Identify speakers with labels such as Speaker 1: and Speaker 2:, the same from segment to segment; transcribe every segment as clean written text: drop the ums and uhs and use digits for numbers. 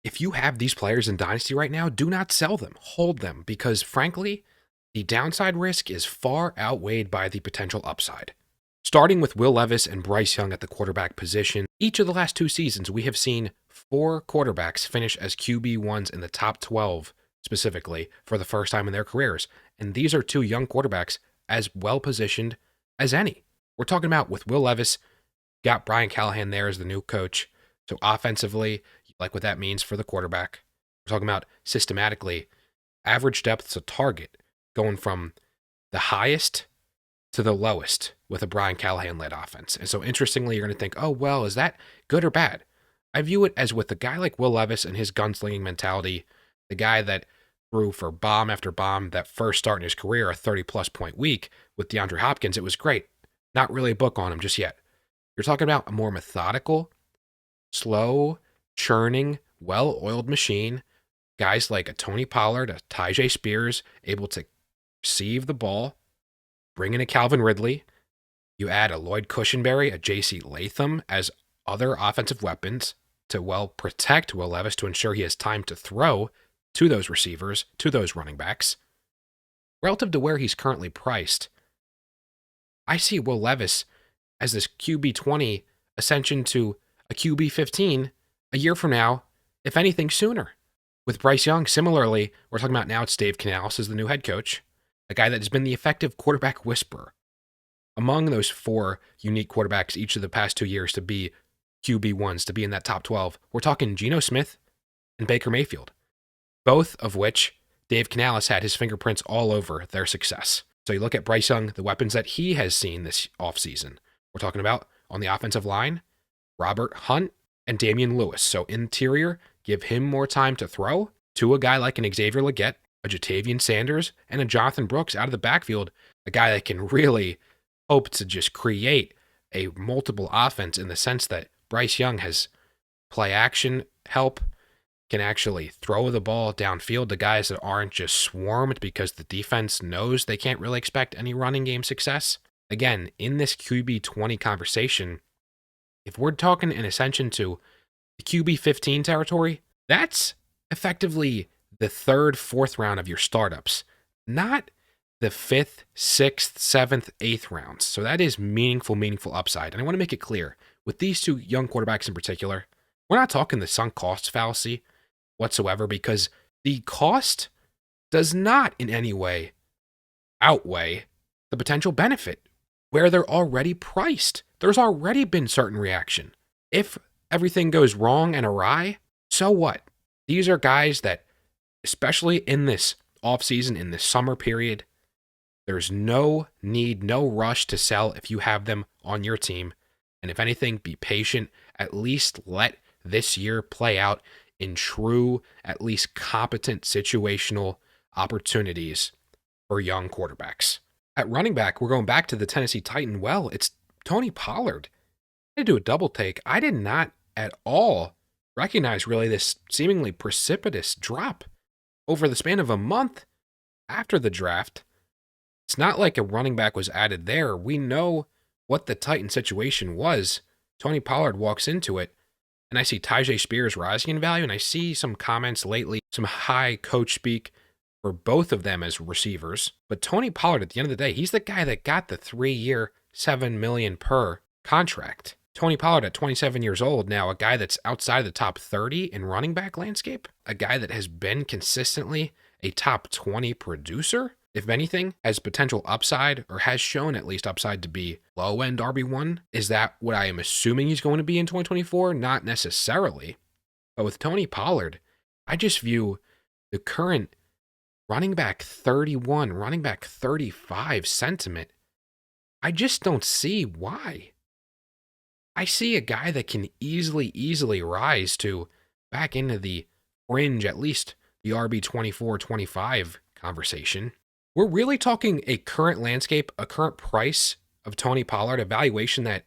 Speaker 1: If you have these players in Dynasty right now, do not sell them. Hold them because, frankly, the downside risk is far outweighed by the potential upside. Starting with Will Levis and Bryce Young at the quarterback position, each of the last 2 seasons, we have seen 4 quarterbacks finish as QB1s in the top 12, specifically, for the first time in their careers. And these are 2 young quarterbacks as well positioned as any. We're talking about with Will Levis, got Brian Callahan there as the new coach. So offensively, you like what that means for the quarterback. We're talking about systematically, average depth to target, going from the highest to the lowest with a Brian Callahan-led offense. And so interestingly, you're going to think, oh, well, is that good or bad? I view it as with a guy like Will Levis and his gunslinging mentality, the guy that threw for bomb after bomb, that first start in his career, a 30-plus point week with DeAndre Hopkins, it was great. Not really a book on him just yet. You're talking about a more methodical, slow, churning, well-oiled machine. Guys like a Tony Pollard, a Tyjae Spears, able to receive the ball, bring in a Calvin Ridley. You add a Lloyd Cushenberry, a J.C. Latham as other offensive weapons to well protect Will Levis to ensure he has time to throw to those receivers, to those running backs. Relative to where he's currently priced, I see Will Levis as this QB20 ascension to a QB15 a year from now, if anything sooner. With Bryce Young, similarly, we're talking about now it's Dave Canales as the new head coach, a guy that has been the effective quarterback whisperer among those 4 unique quarterbacks each of the past 2 years to be QB1s, to be in that top 12. We're talking Geno Smith and Baker Mayfield, both of which Dave Canales had his fingerprints all over their success. So you look at Bryce Young, the weapons that he has seen this offseason. We're talking about on the offensive line, Robert Hunt and Damian Lewis. So interior, give him more time to throw to a guy like an Xavier Legette, a Jatavian Sanders, and a Jonathan Brooks out of the backfield, a guy that can really hope to just create a multiple offense in the sense that Bryce Young has play action help, can actually throw the ball downfield to guys that aren't just swarmed because the defense knows they can't really expect any running game success. Again, in this QB20 conversation, if we're talking an ascension to the QB15 territory, that's effectively the 3rd, 4th round of your startups, not the 5th, 6th, 7th, 8th rounds. So that is meaningful upside. And I want to make it clear, with these 2 young quarterbacks in particular, we're not talking the sunk cost fallacy whatsoever, because the cost does not in any way outweigh the potential benefit where they're already priced. There's already been certain reaction. If everything goes wrong and awry, so what? These are guys that, especially in this offseason, in this summer period, there's no need, no rush to sell if you have them on your team. And if anything, be patient. At least let this year play out in true, at least competent situational opportunities for young quarterbacks. At running back, we're going back to the Tennessee Titan. Well, it's Tony Pollard. I had to do a double take. I did not at all recognize really this seemingly precipitous drop over the span of a month after the draft. It's not like a running back was added there. We know what the Titan situation was. Tony Pollard walks into it, and I see Tyjae Spears rising in value, and I see some comments lately, some high coach speak for both of them as receivers. But Tony Pollard, at the end of the day, he's the guy that got the 3-year, $7 million per contract. Tony Pollard at 27 years old now, a guy that's outside the top 30 in running back landscape, a guy that has been consistently a top 20 producer, if anything, has potential upside, or has shown at least upside to be low-end RB1. Is that what I am assuming he's going to be in 2024? Not necessarily. But with Tony Pollard, I just view the current running back 31, running back 35 sentiment. I just don't see why. I see a guy that can easily rise to back into the fringe, at least the RB 24, 25 conversation. We're really talking a current landscape, a current price of Tony Pollard, a valuation that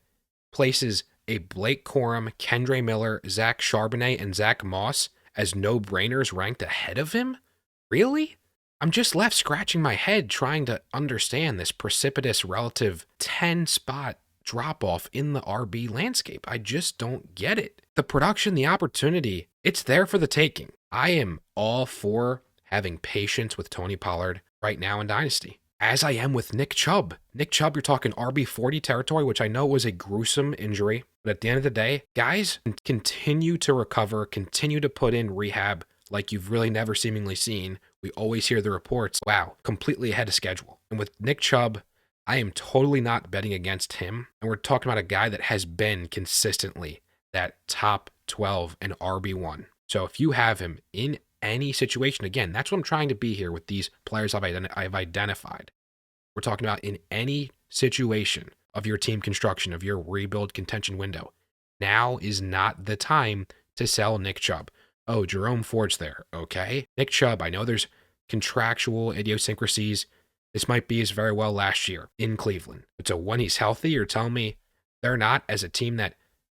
Speaker 1: places a Blake Corum, Kendre Miller, Zach Charbonnet, and Zach Moss as no-brainers ranked ahead of him? Really? I'm just left scratching my head trying to understand this precipitous relative 10-spot drop off in the RB landscape. I just don't get it. The production, the opportunity, it's there for the taking. I am all for having patience with Tony Pollard right now in Dynasty, as I am with Nick Chubb. Nick Chubb, you're talking RB40 territory, which I know was a gruesome injury. But at the end of the day, guys continue to recover, continue to put in rehab like you've really never seemingly seen. We always hear the reports, wow, completely ahead of schedule. And with Nick Chubb, I am totally not betting against him. And we're talking about a guy that has been consistently that top 12 and RB1. So if you have him in any situation, again, that's what I'm trying to be here with these players I've identified. We're talking about in any situation of your team construction, of your rebuild contention window. Now is not the time to sell Nick Chubb. Oh, Jerome Ford's there. Okay. Nick Chubb, I know there's contractual idiosyncrasies. This might be as very well last year in Cleveland. But so when he's healthy, you're telling me they're not, as a team that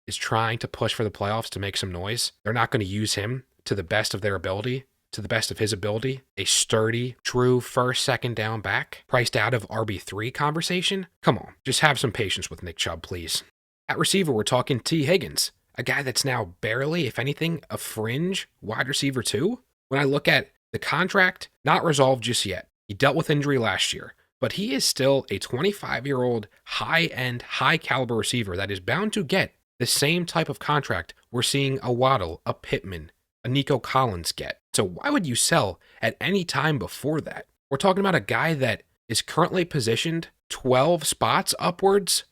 Speaker 1: is trying to push for the playoffs to make some noise, they're not going to use him to the best of their ability, to the best of his ability, a sturdy, true first, second down back, priced out of RB3 conversation? Come on, just have some patience with Nick Chubb, please. At receiver, we're talking T. Higgins, a guy that's now barely, if anything, a fringe wide receiver 2. When I look at the contract, not resolved just yet. He dealt with injury last year, but he is still a 25-year-old high-end, high-caliber receiver that is bound to get the same type of contract we're seeing a Waddle, a Pittman, a Nico Collins get. So why would you sell at any time before that? We're talking about a guy that is currently positioned 12 spots upwards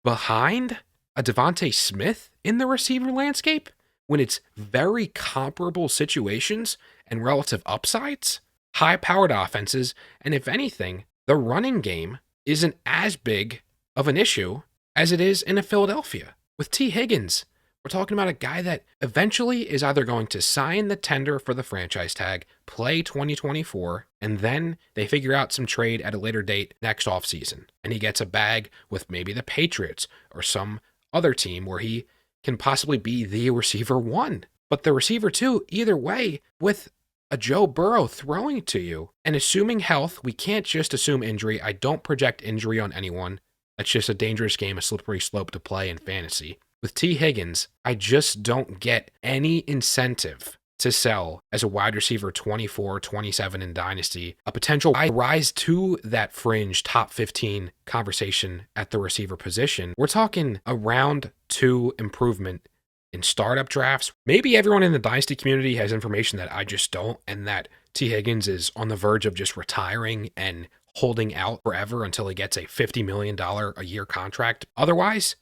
Speaker 1: behind a Devontae Smith in the receiver landscape when it's very comparable situations and relative upsides, high-powered offenses, and if anything, the running game isn't as big of an issue as it is in a Philadelphia. With T. Higgins, we're talking about a guy that eventually is either going to sign the tender for the franchise tag, play 2024, and then they figure out some trade at a later date next offseason. And he gets a bag with maybe the Patriots or some other team where he can possibly be the receiver 1. But the receiver 2, either way, with a Joe Burrow throwing to you. And assuming health, we can't just assume injury. I don't project injury on anyone. That's just a dangerous game, a slippery slope to play in fantasy. With T. Higgins, I just don't get any incentive to sell as a wide receiver 24, 27 in Dynasty. A potential I rise to that fringe top 15 conversation at the receiver position. We're talking a round 2 improvement in startup drafts. Maybe everyone in the Dynasty community has information that I just don't, and that T. Higgins is on the verge of just retiring and holding out forever until he gets a $50 million a year contract. Otherwise,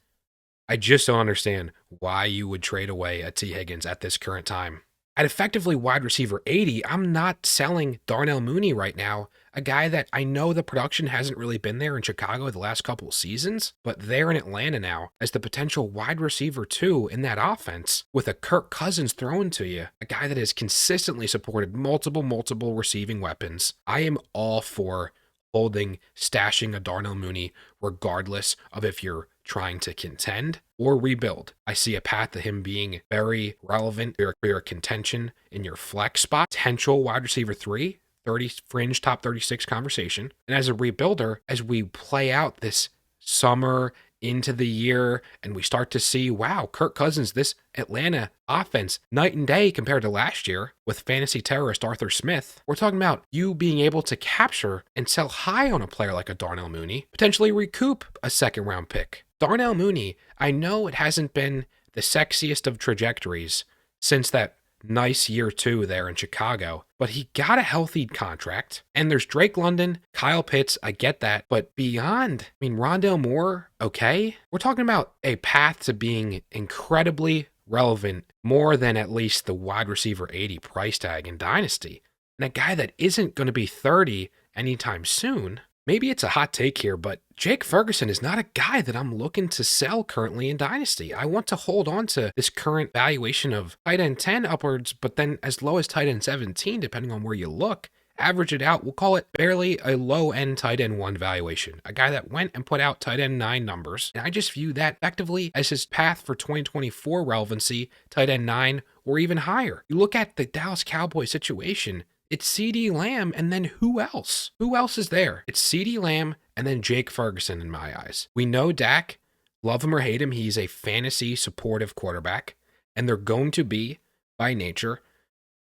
Speaker 1: I just don't understand why you would trade away a T. Higgins at this current time. At effectively wide receiver 80, I'm not selling Darnell Mooney right now, a guy that I know the production hasn't really been there in Chicago the last couple of seasons, but they're in Atlanta now as the potential wide receiver 2 in that offense with a Kirk Cousins thrown to you, a guy that has consistently supported multiple receiving weapons. I am all for holding, stashing a Darnell Mooney, regardless of if you're trying to contend or rebuild. I see a path to him being very relevant for your contention in your flex spot, potential wide receiver 3, 30 fringe top 36 conversation. And as a rebuilder, as we play out this summer into the year and we start to see, wow, Kirk Cousins, this Atlanta offense, night and day compared to last year with fantasy terrorist Arthur Smith, we're talking about you being able to capture and sell high on a player like a Darnell Mooney, potentially recoup a second round pick. Darnell Mooney, I know it hasn't been the sexiest of trajectories since that nice year 2 there in Chicago, but he got a healthy contract. And there's Drake London, Kyle Pitts, I get that. But beyond, Rondale Moore, okay? We're talking about a path to being incredibly relevant, more than at least the wide receiver 80 price tag in Dynasty. And a guy that isn't going to be 30 anytime soon. Maybe it's a hot take here, but Jake Ferguson is not a guy that I'm looking to sell currently in Dynasty. I want to hold on to this current valuation of tight end 10 upwards, but then as low as tight end 17, depending on where you look. Average it out, we'll call it barely a low-end tight end 1 valuation. A guy that went and put out tight end 9 numbers. And I just view that effectively as his path for 2024 relevancy, tight end 9 or even higher. You look at the Dallas Cowboys situation, it's CeeDee Lamb, and then who else? Who else is there? It's CeeDee Lamb and then Jake Ferguson in my eyes. We know Dak Love him or hate him, he's a fantasy supportive quarterback, and they're going to be, by nature,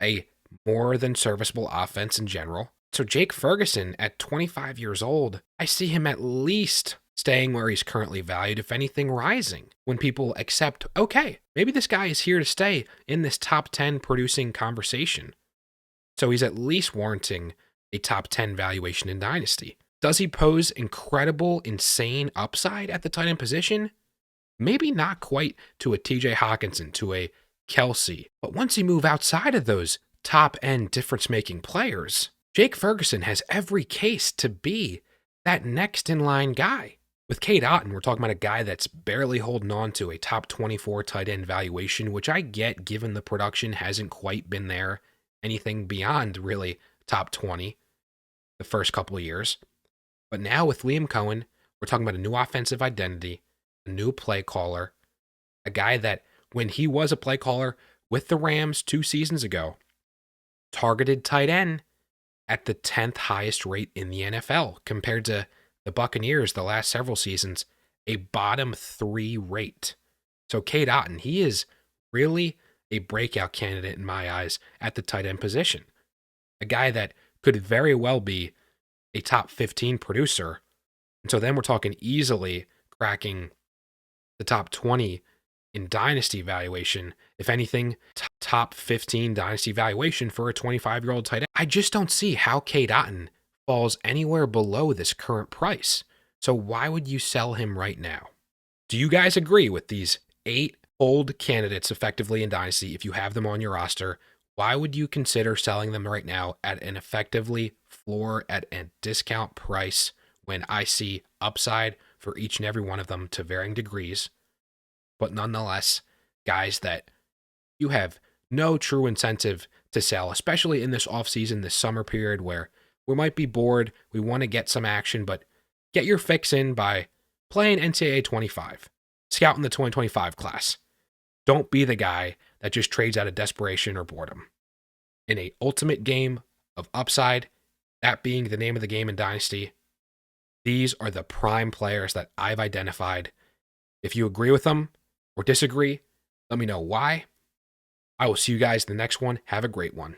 Speaker 1: a more than serviceable offense in general. So Jake Ferguson at 25 years old, I see him at least staying where he's currently valued, if anything rising, when people accept, okay, maybe this guy is here to stay in this top 10 producing conversation. So he's at least warranting a top 10 valuation in Dynasty. Does he pose incredible, insane upside at the tight end position? Maybe not quite to a TJ Hawkinson, to a Kelsey, but once you move outside of those top end difference making players, Jake Ferguson has every case to be that next in line guy. With Cade Otton, we're talking about a guy that's barely holding on to a top 24 tight end valuation, which I get given the production hasn't quite been there, anything beyond really top 20 the first couple of years. But now with Liam Cohen, we're talking about a new offensive identity, a new play caller, a guy that when he was a play caller with the Rams 2 seasons ago, targeted tight end at the 10th highest rate in the NFL compared to the Buccaneers the last several seasons, a bottom 3 rate. So Cade Otton, he is really a breakout candidate in my eyes at the tight end position. A guy that could very well be a top 15 producer. And so then we're talking easily cracking the top 20 in Dynasty valuation. If anything, top 15 Dynasty valuation for a 25-year-old tight end. I just don't see how Cade Otton falls anywhere below this current price. So why would you sell him right now? Do you guys agree with these 8 old candidates effectively in Dynasty? If you have them on your roster, why would you consider selling them right now at an effectively floor at a discount price when I see upside for each and every one of them to varying degrees, but nonetheless, guys that you have no true incentive to sell, especially in this offseason, this summer period where we might be bored, we want to get some action, but get your fix in by playing NCAA 25, scouting the 2025 class. Don't be the guy that just trades out of desperation or boredom. In a ultimate game of upside, that being the name of the game in Dynasty, these are the prime players that I've identified. If you agree with them or disagree, let me know why. I will see you guys in the next one. Have a great one.